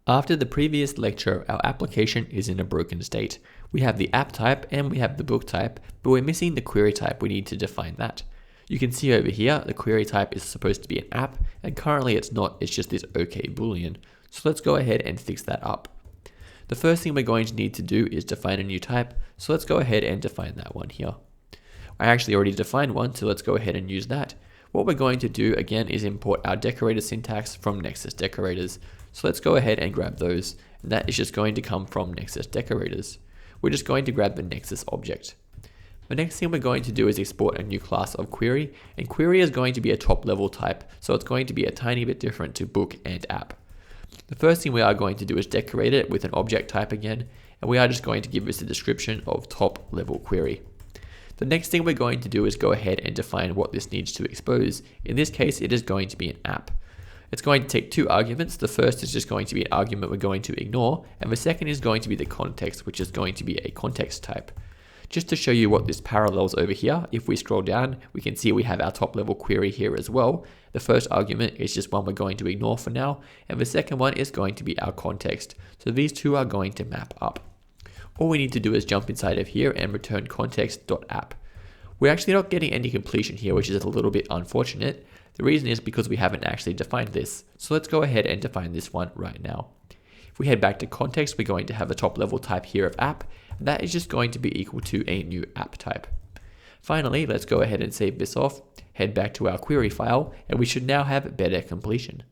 After the previous lecture, our application is in a broken state. We have the app type and we have the book type, but we're missing the query type. We need to define that. You can see over here, the query type is supposed to be an app, and currently it's not, it's just this OK Boolean. So let's go ahead and fix that up. The first thing we're going to need to do is define a new type, so let's go ahead and define that one here. I actually already defined one, so let's go ahead and use that. What we're going to do again is import our decorator syntax from Nexus decorators. So let's go ahead and grab those, and that is just going to come from Nexus decorators. We're just going to grab the Nexus object. The next thing we're going to do is export a new class of query, and query is going to be a top level type, so it's going to be a tiny bit different to book and app. The first thing we are going to do is decorate it with an object type again, and we are just going to give this a description of top level query. The next thing we're going to do is go ahead and define what this needs to expose. In this case, it is going to be an app. It's going to take two arguments. The first is just going to be an argument we're going to ignore, and the second is going to be the context, which is going to be a context type. Just to show you what this parallels over here, if we scroll down, we can see we have our top level query here as well. The first argument is just one we're going to ignore for now, and the second one is going to be our context. So these two are going to map up. All we need to do is jump inside of here and return context.app. We're actually not getting any completion here, which is a little bit unfortunate. The reason is because we haven't actually defined this. So let's go ahead and define this one right now. If we head back to context, we're going to have a top level type here of app, and that is just going to be equal to a new app type. Finally, let's go ahead and save this off, head back to our query file, and we should now have better completion.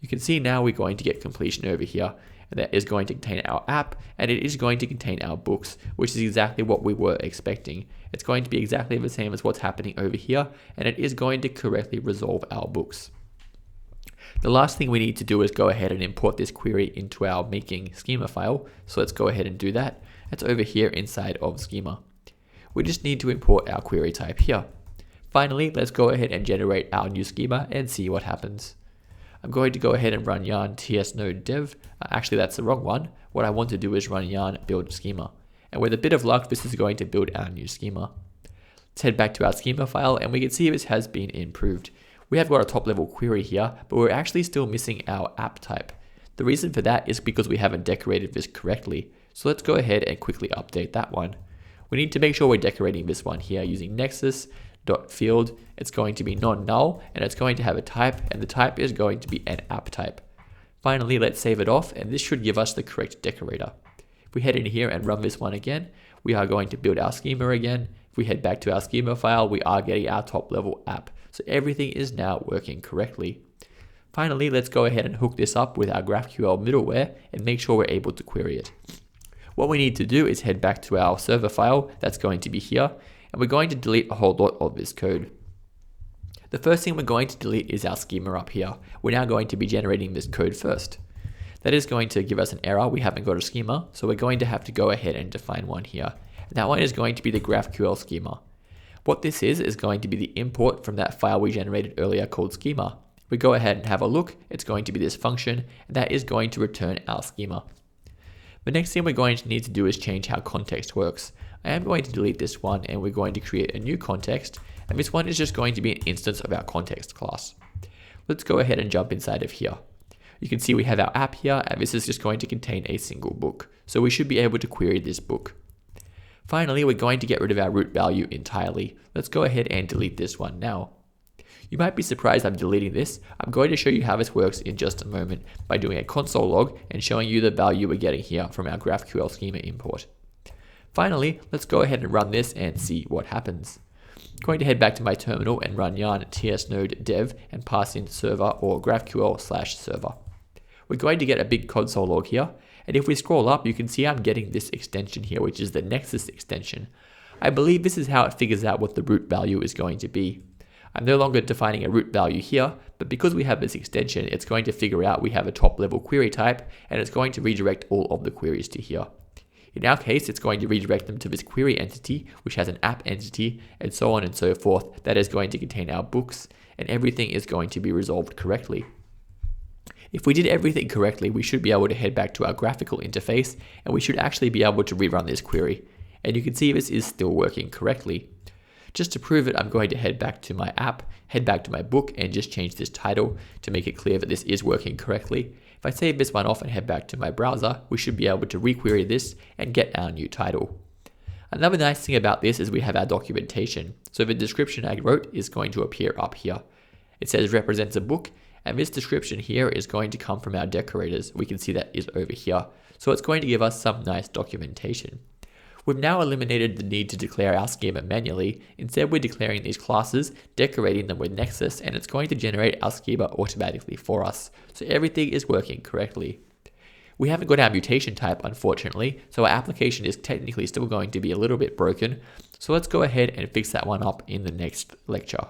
You can see now we're going to get completion over here, and that is going to contain our app, and it is going to contain our books, which is exactly what we were expecting. It's going to be exactly the same as what's happening over here, and it is going to correctly resolve our books. The last thing we need to do is go ahead and import this query into our making schema file. So let's go ahead and do that. It's over here inside of schema. We just need to import our query type here. Finally, let's go ahead and generate our new schema and see what happens. I'm going to go ahead and run yarn tsnode dev. Actually, that's the wrong one. What I want to do is run yarn build schema. And with a bit of luck, this is going to build our new schema. Let's head back to our schema file, and we can see this has been improved. We have got a top level query here, but we're actually still missing our app type. The reason for that is because we haven't decorated this correctly. So let's go ahead and quickly update that one. We need to make sure we're decorating this one here using nexus.field. It's going to be non-null, and it's going to have a type, and the type is going to be an app type. Finally, let's save it off, and this should give us the correct decorator. If we head in here and run this one again, we are going to build our schema again. If we head back to our schema file, we are getting our top level app. So everything is now working correctly. Finally, let's go ahead and hook this up with our GraphQL middleware and make sure we're able to query it. What we need to do is head back to our server file that's going to be here, and we're going to delete a whole lot of this code. The first thing we're going to delete is our schema up here. We're now going to be generating this code first. That is going to give us an error. We haven't got a schema, so we're going to have to go ahead and define one here. And that one is going to be the GraphQL schema. What this is going to be the import from that file we generated earlier called schema. If we go ahead and have a look, it's going to be this function, and that is going to return our schema. The next thing we're going to need to do is change how context works. I am going to delete this one, and we're going to create a new context, and this one is just going to be an instance of our context class. Let's go ahead and jump inside of here. You can see we have our app here, and this is just going to contain a single book. So we should be able to query this book. Finally, we're going to get rid of our root value entirely. Let's go ahead and delete this one now. You might be surprised I'm deleting this. I'm going to show you how this works in just a moment by doing a console log and showing you the value we're getting here from our GraphQL schema import. Finally, let's go ahead and run this and see what happens. I'm going to head back to my terminal and run yarn tsnode dev and pass in server or GraphQL/server. We're going to get a big console log here. And if we scroll up, you can see I'm getting this extension here, which is the Nexus extension. I believe this is how it figures out what the root value is going to be. I'm no longer defining a root value here, but because we have this extension, it's going to figure out we have a top level query type, and it's going to redirect all of the queries to here. In our case, it's going to redirect them to this query entity, which has an app entity, and so on and so forth. That is going to contain our books, and everything is going to be resolved correctly. If we did everything correctly, we should be able to head back to our graphical interface, and we should actually be able to rerun this query. And you can see this is still working correctly. Just to prove it, I'm going to head back to my app, head back to my book, and just change this title to make it clear that this is working correctly. If I save this one off and head back to my browser, we should be able to requery this and get our new title. Another nice thing about this is we have our documentation. So the description I wrote is going to appear up here. It says represents a book, and this description here is going to come from our decorators. We can see that is over here. So it's going to give us some nice documentation. We've now eliminated the need to declare our schema manually. Instead, we're declaring these classes, decorating them with Nexus, and it's going to generate our schema automatically for us. So everything is working correctly. We haven't got our mutation type, unfortunately, so our application is technically still going to be a little bit broken. So let's go ahead and fix that one up in the next lecture.